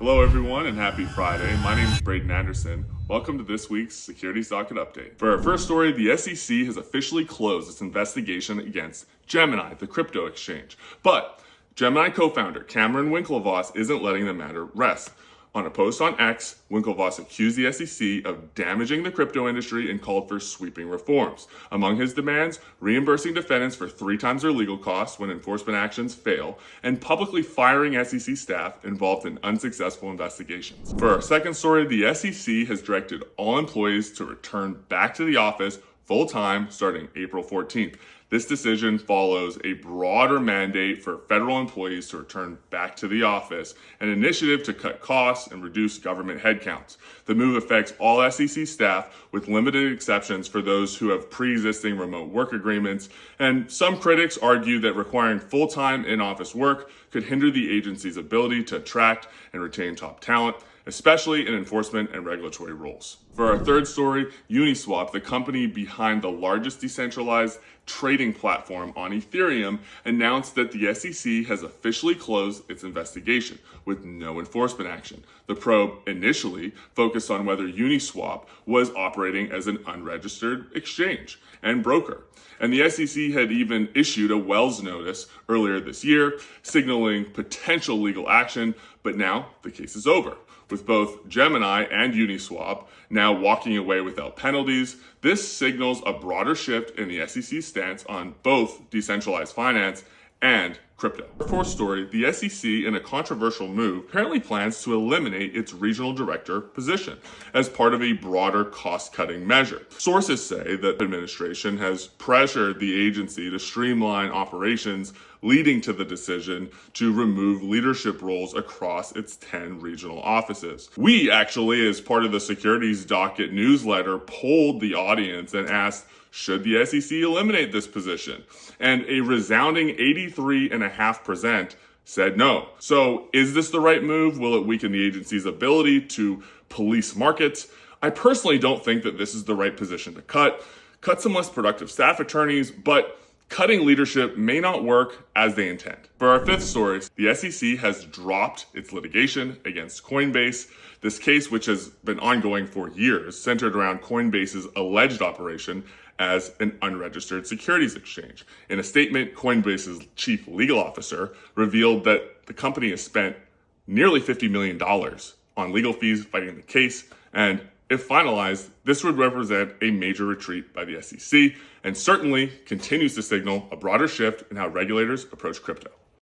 Hello everyone and happy Friday. My name is Braeden Anderson. Welcome to this week's Securities Docket update. For our first story, the SEC has officially closed its investigation against Gemini, the crypto exchange. But Gemini co-founder Cameron Winklevoss isn't letting the matter rest. On a post on X, Winklevoss accused the SEC of damaging the crypto industry and called for sweeping reforms. Among his demands, reimbursing defendants for 3 times their legal costs when enforcement actions fail, and publicly firing SEC staff involved in unsuccessful investigations. For our second story, the SEC has directed all employees to return back to the office full-time starting April 14th. This decision follows a broader mandate for federal employees to return back to the office, an initiative to cut costs and reduce government headcounts. The move affects all SEC staff, with limited exceptions for those who have pre-existing remote work agreements, and some critics argue that requiring full-time in-office work could hinder the agency's ability to attract and retain top talent, especially in enforcement and regulatory roles. For our third story, Uniswap, the company behind the largest decentralized trading platform on Ethereum, announced that the SEC has officially closed its investigation with no enforcement action. The probe initially focused on whether Uniswap was operating as an unregistered exchange and broker. And the SEC had even issued a Wells notice earlier this year, signaling potential legal action, but now the case is over. With both Gemini and Uniswap now walking away without penalties, this signals a broader shift in the SEC's stance on both decentralized finance and crypto. Our fourth story, the SEC, in a controversial move, apparently plans to eliminate its regional director position as part of a broader cost-cutting measure. Sources say that the administration has pressured the agency to streamline operations, leading to the decision to remove leadership roles across its 10 regional offices. We actually, as part of the Securities Docket newsletter, polled the audience and asked, should the SEC eliminate this position? And a resounding 83.5% said no. So is this the right move? Will it weaken the agency's ability to police markets? I personally don't think that this is the right position to cut. Cut some less productive staff attorneys, but cutting leadership may not work as they intend. For our fifth story, the SEC has dropped its litigation against Coinbase. This case, which has been ongoing for years, centered around Coinbase's alleged operation as an unregistered securities exchange. In a statement, Coinbase's chief legal officer revealed that the company has spent nearly $50 million on legal fees fighting the case, and if finalized, this would represent a major retreat by the SEC and certainly continues to signal a broader shift in how regulators approach crypto.